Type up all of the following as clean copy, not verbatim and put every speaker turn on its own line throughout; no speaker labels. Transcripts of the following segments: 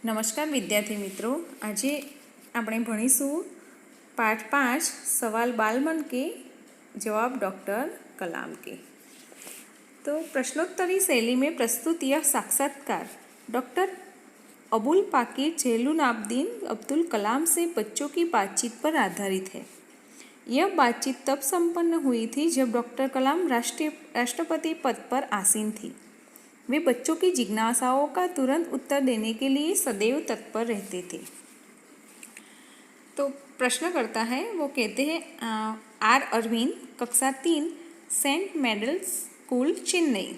નમસ્કાર વિદ્યાર્થી મિત્રો, આજે આપણે ભણીશું પાઠ 5 સવાલ बाल-मन के जवाब डॉक्टर कलाम के। तो प्रश्नोत्तरी शैली में प्रस्तुत यह साक्षात्कार डॉक्टर अबुल पाकिर जैनुलाब्दीन अब्दुल कलाम से बच्चों की बातचीत पर आधारित है। यह बातचीत तब संपन्न हुई थी जब डॉक्टर कलाम राष्ट्रपति पद पर आसीन थी। वे बच्चों की जिज्ञासाओं का तुरंत उत्तर देने के लिए सदैव तत्पर रहते थे। तो प्रश्न करता है, वो कहते हैं आर अरविंद, कक्षा 3, सेंट मेडल्स स्कूल, चेन्नई।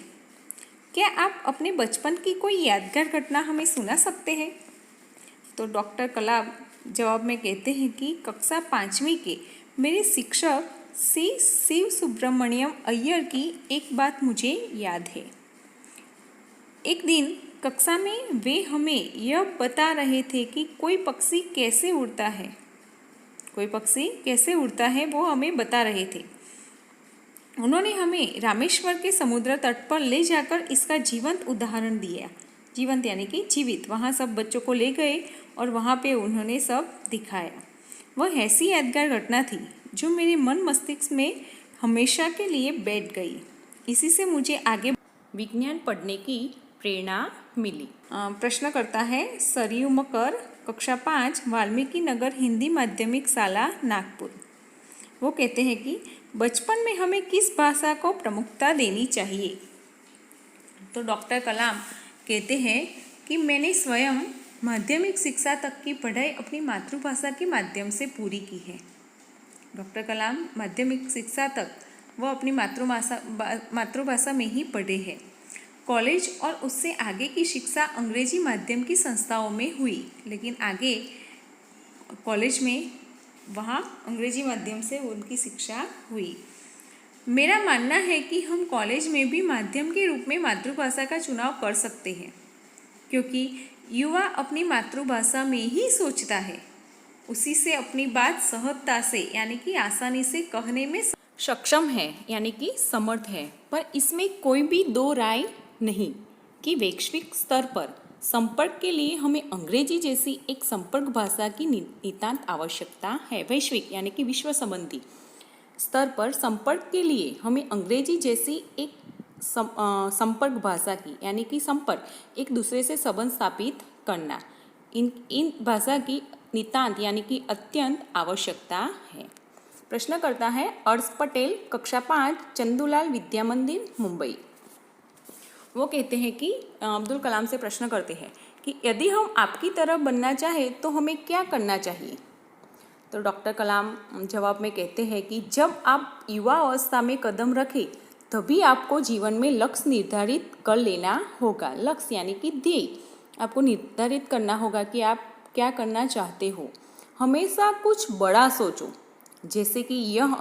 क्या आप अपने बचपन की कोई यादगार घटना हमें सुना सकते हैं? तो डॉक्टर कलाम जवाब में कहते हैं कि कक्षा 5वीं के मेरे शिक्षक श्री शिव सुब्रमण्यम अय्यर की एक बात मुझे याद है। एक दिन कक्षा में वे हमें यह बता रहे थे कि कोई पक्षी कैसे उड़ता है, वो हमें बता रहे थे। उन्होंने हमें रामेश्वर के समुद्र तट पर ले जाकर इसका जीवंत उदाहरण दिया। जीवंत यानी कि जीवित। वहाँ सब बच्चों को ले गए और वहाँ पे उन्होंने सब दिखाया। वह ऐसी यादगार घटना थी जो मेरे मन मस्तिष्क में हमेशा के लिए बैठ गई। इसी से मुझे आगे विज्ञान पढ़ने की प्रेरणा मिली। प्रश्न करता है सरयू मकर, कक्षा 5, वाल्मीकि नगर हिंदी माध्यमिक शाला, नागपुर। वो कहते हैं कि बचपन में हमें किस भाषा को प्रमुखता देनी चाहिए? तो डॉक्टर कलाम कहते हैं कि मैंने स्वयं माध्यमिक शिक्षा तक की पढ़ाई अपनी मातृभाषा के माध्यम से पूरी की है। डॉक्टर कलाम माध्यमिक शिक्षा तक वह अपनी मातृभाषा में ही पढ़े हैं। कॉलेज और उससे आगे की शिक्षा अंग्रेजी माध्यम की संस्थाओं में हुई, लेकिन आगे कॉलेज में वहाँ अंग्रेजी माध्यम से उनकी शिक्षा हुई। मेरा मानना है कि हम कॉलेज में भी माध्यम के रूप में मातृभाषा का चुनाव कर सकते हैं, क्योंकि युवा अपनी मातृभाषा में ही सोचता है, उसी से अपनी बात सहजता से यानी कि आसानी से कहने में सक्षम है, यानी कि समर्थ है। पर इसमें कोई भी दो राय नहीं कि वैश्विक स्तर पर संपर्क के लिए हमें अंग्रेजी जैसी एक संपर्क भाषा की नितांत आवश्यकता है। वैश्विक यानी कि विश्व संबंधी स्तर पर संपर्क के लिए हमें अंग्रेजी जैसी एक संपर्क भाषा की यानी कि संपर्क, एक दूसरे से संबंध स्थापित करना, इन भाषा की नितांत यानी कि अत्यंत आवश्यकता है। प्रश्न करता है अर्श पटेल, कक्षा 5, चंदूलाल विद्या मंदिर, मुंबई। वो कहते हैं कि अब्दुल कलाम से प्रश्न करते हैं कि यदि हम आपकी तरह बनना चाहें तो हमें क्या करना चाहिए? तो डॉक्टर कलाम जवाब में कहते हैं कि जब आप युवा अवस्था में कदम रखें तभी आपको जीवन में लक्ष्य निर्धारित कर लेना होगा। लक्ष्य यानी कि ध्येय आपको निर्धारित करना होगा कि आप क्या करना चाहते हो। हमेशा कुछ बड़ा सोचो, जैसे कि यह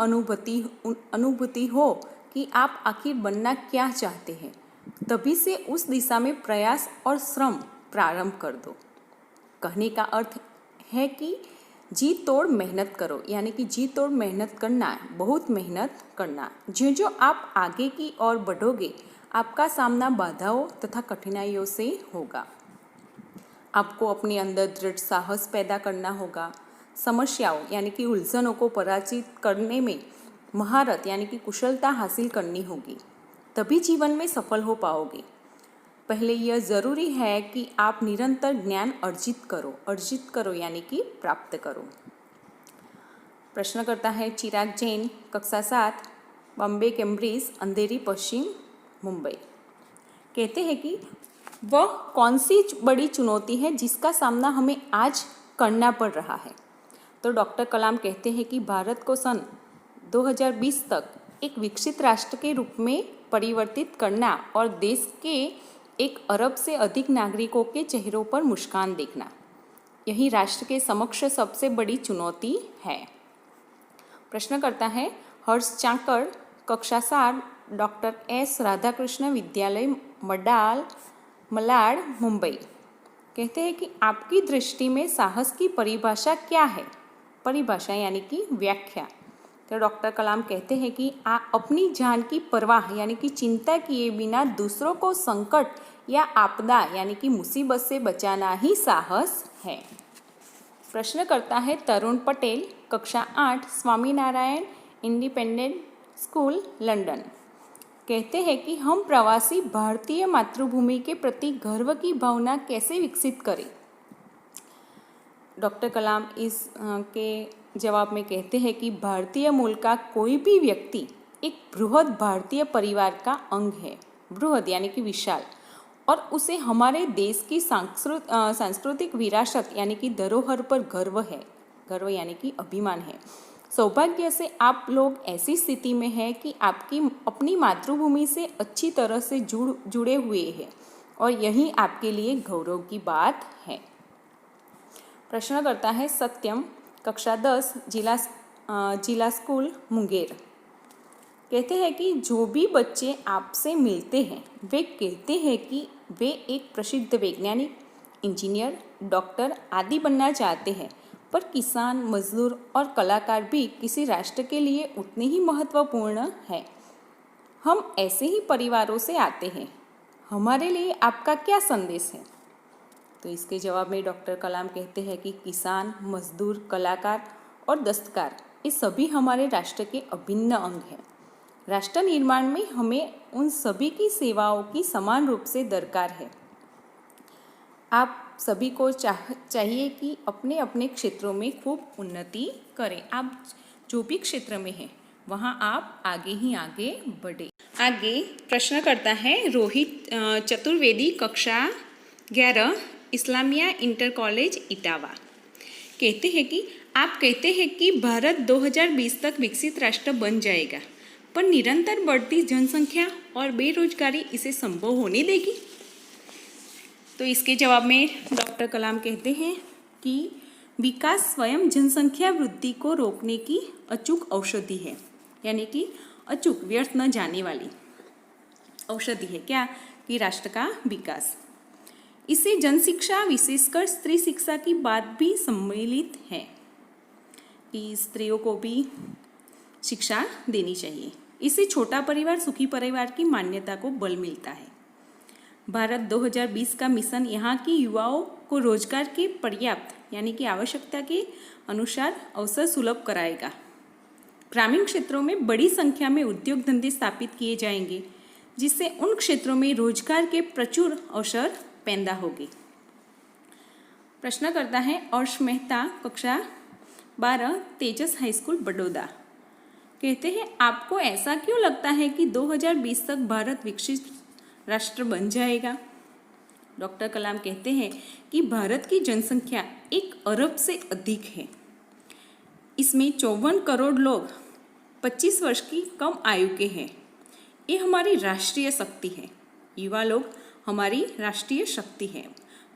अनुभूति हो कि आप आखिर बनना क्या चाहते हैं। तभी से उस दिशा में प्रयास और श्रम प्रारंभ कर दो। कहने का अर्थ है कि जी तोड़ मेहनत करो, यानी कि जी तोड़ मेहनत करना, बहुत मेहनत करना। जो आप आगे की ओर बढ़ोगे आपका सामना बाधाओं तथा कठिनाइयों से होगा। आपको अपने अंदर दृढ़ साहस पैदा करना होगा। समस्याओं यानी कि उलझनों को पराजित करने में महारत यानी कि कुशलता हासिल करनी होगी, तभी जीवन में सफल हो पाओगे। पहले यह ज़रूरी है कि आप निरंतर ज्ञान अर्जित करो यानी कि प्राप्त करो। प्रश्न करता है चिराग जैन, कक्षा 7, बॉम्बे कैम्ब्रिज, अंधेरी, पश्चिम, मुंबई। कहते हैं कि वह कौन सी बड़ी चुनौती है जिसका सामना हमें आज करना पड़ रहा है? तो डॉक्टर कलाम कहते हैं कि भारत को सन 2020 तक एक विकसित राष्ट्र के रूप में परिवर्तित करना और देश के 1 अरब से अधिक नागरिकों के चेहरों पर मुस्कान देखना, यही राष्ट्र के समक्ष सबसे बड़ी चुनौती है। प्रश्न करता है हर्ष चाकर, कक्षा 7, डॉक्टर एस राधाकृष्ण विद्यालय, मलाड, मुंबई। कहते हैं कि आपकी दृष्टि में साहस की परिभाषा क्या है? परिभाषा यानी कि व्याख्या। तो डॉक्टर कलाम कहते हैं कि आप अपनी जान की परवाह यानी कि चिंता किए बिना दूसरों को संकट या आपदा यानी कि मुसीबत से बचाना ही साहस है। प्रश्न करता है तरुण पटेल, कक्षा 8, स्वामीनारायण इंडिपेंडेंट स्कूल, लंदन। कहते हैं कि हम प्रवासी भारतीय मातृभूमि के प्रति गर्व की भावना कैसे विकसित करें। डॉक्टर कलाम इस के जवाब में कहते हैं कि भारतीय मूल का कोई भी व्यक्ति एक बृहद भारतीय परिवार का अंग है। बृहद यानी कि विशाल, और उसे हमारे देश की सांस्कृतिक विरासत यानी कि धरोहर पर गर्व है। गर्व यानी कि अभिमान है। सौभाग्य से आप लोग ऐसी स्थिति में हैं कि आपकी अपनी मातृभूमि से अच्छी तरह से जुड़े हुए हैं और यही आपके लिए गौरव की बात है। प्रश्न करता है सत्यम, कक्षा 10, जिला स्कूल, मुंगेर। कहते हैं कि जो भी बच्चे आपसे मिलते हैं वे कहते हैं कि वे एक प्रसिद्ध वैज्ञानिक, इंजीनियर, डॉक्टर आदि बनना चाहते हैं, पर किसान, मजदूर और कलाकार भी किसी राष्ट्र के लिए उतने ही महत्वपूर्ण हैं। हम ऐसे ही परिवारों से आते हैं। हमारे लिए आपका क्या संदेश है? तो इसके जवाब में डॉक्टर कलाम कहते हैं कि किसान, मजदूर, कलाकार और दस्तकार ये सभी हमारे राष्ट्र के अभिन्न अंग हैं। राष्ट्र निर्माण में हमें उन सभी की सेवाओं की समान रूप से दरकार है। आप सभी को चाहिए कि अपने अपने क्षेत्रों में खूब उन्नति करें। आप जो भी क्षेत्र में हैं वहाँ आप आगे ही आगे बढ़े। आगे प्रश्न करता है रोहित चतुर्वेदी, कक्षा 11, इस्लामिया इंटर कॉलेज, इटावा। कहते हैं कि आप कहते हैं कि भारत 2020 तक विकसित राष्ट्र बन जाएगा, पर निरंतर बढ़ती जनसंख्या और बेरोजगारी इसे संभव होने देगी? तो इसके जवाब में डॉक्टर कलाम कहते हैं कि विकास स्वयं जनसंख्या वृद्धि को रोकने की अचूक औषधि है, यानी कि अचूक, व्यर्थ न जाने वाली औषधि है। क्या? कि राष्ट्र का विकास। इसे जनशिक्षा, विशेषकर स्त्री शिक्षा की बात भी सम्मिलित है कि स्त्रियों को भी शिक्षा देनी चाहिए। इससे छोटा परिवार, सुखी परिवार की मान्यता को बल मिलता है। भारत 2020 का मिशन यहाँ की युवाओं को रोजगार के पर्याप्त यानी कि आवश्यकता के अनुसार अवसर सुलभ कराएगा। ग्रामीण क्षेत्रों में बड़ी संख्या में उद्योग धंधे स्थापित किए जाएंगे, जिससे उन क्षेत्रों में रोजगार के प्रचुर अवसर पैदा होंगे। प्रश्न करता है अर्श मेहता, कक्षा 12, तेजस हाई स्कूल, बड़ौदा। कहते हैं आपको ऐसा क्यों लगता है कि 2020 तक भारत विकसित राष्ट्र बन जाएगा? डॉक्टर कलाम कहते हैं कि भारत की जनसंख्या 1 अरब से अधिक है। इसमें 54 करोड़ लोग 25 वर्ष की कम आयु के हैं। ये हमारी राष्ट्रीय शक्ति है। युवा लोग हमारी राष्ट्रीय शक्ति है।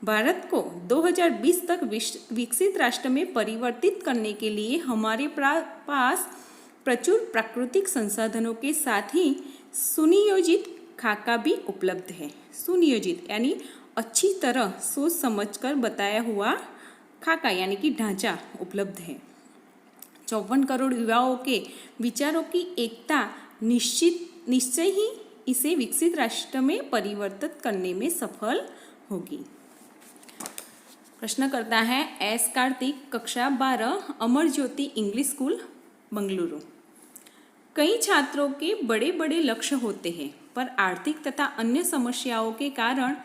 भारत को 2020 तक विकसित राष्ट्र में परिवर्तित करने के लिए हमारे पास प्रचुर प्राकृतिक संसाधनों के साथ ही सुनियोजित खाका भी उपलब्ध है। सुनियोजित यानी अच्छी तरह सोच समझकर बताया हुआ खाका यानी कि ढांचा उपलब्ध है। 54 करोड़ युवाओं के विचारों की एकता निश्चय ही इसे विकसित राष्ट्र में परिवर्तित करने में सफल होगी। प्रश्न करता है एस कार्तिक, कक्षा 12, अमर ज्योति इंग्लिश स्कूल, बंगलुरु। कई छात्रों के बड़े बड़े लक्ष्य होते हैं, पर आर्थिक तथा अन्य समस्याओं के कारण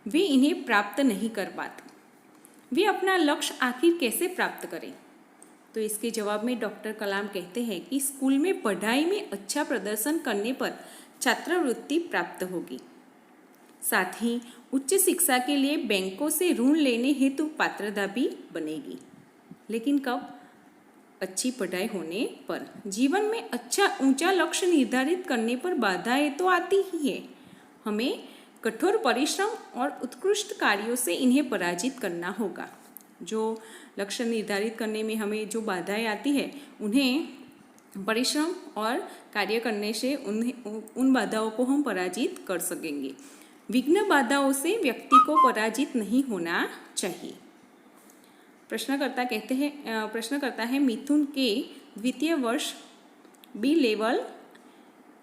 वे इन्हें प्राप्त नहीं कर पाते। वे अपना लक्ष्य आखिर कैसे प्राप्त करें? तो इसके जवाब में डॉक्टर कलाम कहते हैं कि स्कूल में पढ़ाई में अच्छा प्रदर्शन करने पर छात्रवृत्ति प्राप्त होगी। साथ ही उच्च शिक्षा के लिए बैंकों से ऋण लेने हेतु पात्रता भी बनेगी। लेकिन कब? अच्छी पढ़ाई होने पर। जीवन में अच्छा ऊंचा लक्ष्य निर्धारित करने पर बाधाएं तो आती ही है। हमें कठोर परिश्रम और उत्कृष्ट कार्यों से इन्हें पराजित करना होगा। जो लक्ष्य निर्धारित करने में हमें जो बाधाएं आती है, उन्हें परिश्रम और कार्य करने से उन बाधाओं को हम पराजित कर सकेंगे। विघ्न बाधाओं से व्यक्ति को पराजित नहीं होना चाहिए। प्रश्न करता है मिथुन के, द्वितीय वर्ष, B. Level,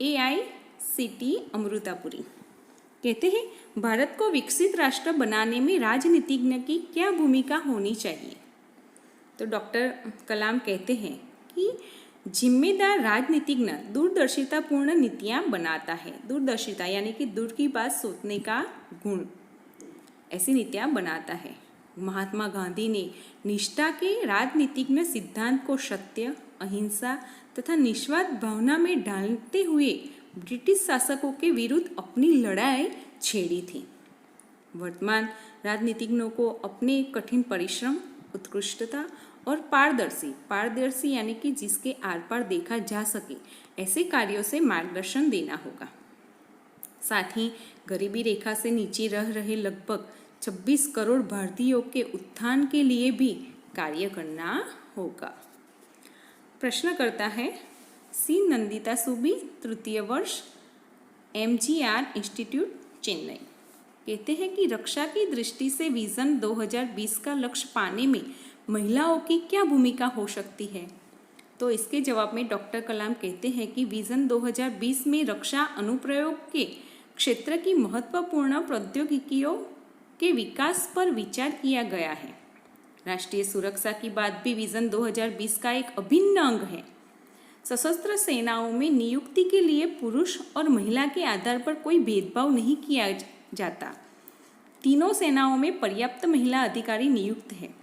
AICT, अमृतापुरी। कहते हैं कि आप कहते हैं कि भारत 2020 तक विकसित राष्ट्र बन जाएगा, पर निरंतर बढ़ती जनसंख्या और बेरोजगारी इसे संभव होने नहीं देगी। कहते हैं, भारत को विकसित राष्ट्र बनाने में राजनीतिज्ञ की क्या भूमिका होनी चाहिए? तो डॉक्टर कलाम कहते हैं कि जिम्मेदार राजनीतिज्ञ दूरदर्शितापूर्ण नीतियाँ बनाता है। दूरदर्शिता यानी कि दूर की बात सोचने का गुण, ऐसी नीतियाँ बनाता है। महात्मा गांधी ने निष्ठा के राजनीतिज्ञ सिद्धांत को सत्य, अहिंसा तथा निस्वार्थ भावना में ढालते हुए ब्रिटिश शासकों के विरुद्ध अपनी लड़ाई छेड़ी थी। वर्तमान राजनीतिज्ञों को अपने कठिन परिश्रम, उत्कृष्टता और पारदर्शी यानी कि जिसके आर पार देखा जा सके, ऐसे कार्यों से मार्गदर्शन देना होगा। साथ ही गरीबी रेखा से नीचे रह रहे लगभग 26 करोड़ भारतीयों के उत्थान के लिए भी कार्य करना होगा। प्रश्न करता है, सी नंदिता सुबी, तृतीय वर्ष, MGR इंस्टीट्यूट, चेन्नई। कहते हैं कि रक्षा की दृष्टि से विजन 2020 का लक्ष्य पाने में महिलाओं की क्या भूमिका हो सकती है? तो इसके जवाब में डॉक्टर कलाम कहते हैं कि विजन 2020 में रक्षा अनुप्रयोग के क्षेत्र की महत्वपूर्ण प्रौद्योगिकियों के विकास पर विचार किया गया है। राष्ट्रीय सुरक्षा की बात भी विजन 2020 का एक अभिन्न अंग है। सशस्त्र सेनाओं में नियुक्ति के लिए पुरुष और महिला के आधार पर कोई भेदभाव नहीं किया जाता। तीनों सेनाओं में पर्याप्त महिला अधिकारी नियुक्त हैं।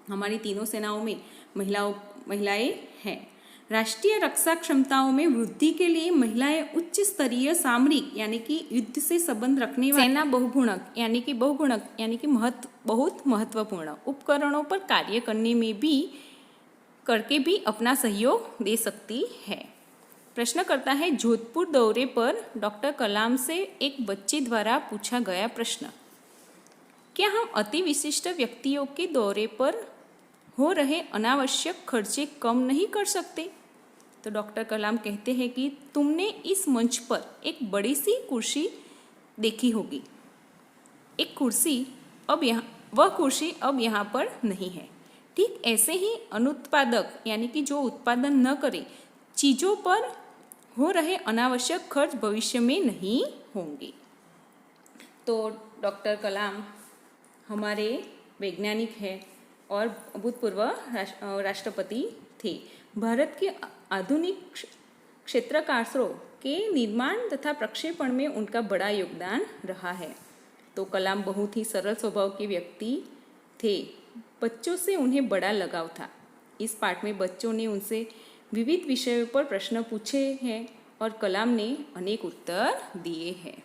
हमारी तीनों सेनाओं में महिलाएं हैं। राष्ट्रीय रक्षा क्षमताओं में वृद्धि के लिए महिलाएं उच्च स्तरीय सामरिक यानी कि युद्ध से संबंध रखने वाली सेना बहुगुणक यानी कि बहुत महत्वपूर्ण उपकरणों पर कार्य करके भी अपना सहयोग दे सकती है। प्रश्न करता है, जोधपुर दौरे पर डॉक्टर कलाम से एक बच्चे द्वारा पूछा गया प्रश्न, क्या हम अति विशिष्ट व्यक्तियों के दौरे पर हो रहे अनावश्यक खर्चे कम नहीं कर सकते? तो डॉक्टर कलाम कहते हैं कि तुमने इस मंच पर एक बड़ी सी कुर्सी देखी होगी। वह कुर्सी अब यहाँ पर नहीं है। ठीक ऐसे ही अनुत्पादक यानी कि जो उत्पादन न करे चीज़ों पर हो रहे अनावश्यक खर्च भविष्य में नहीं होंगे। तो डॉक्टर कलाम हमारे वैज्ञानिक हैं और भूतपूर्व राष्ट्रपति थे। भारत के आधुनिक क्षेत्रकाशों के निर्माण तथा प्रक्षेपण में उनका बड़ा योगदान रहा है। तो कलाम बहुत ही सरल स्वभाव के व्यक्ति थे। बच्चों से उन्हें बड़ा लगाव था। इस पाठ में बच्चों ने उनसे विविध विषयों पर प्रश्न पूछे हैं और कलाम ने अनेक उत्तर दिए हैं।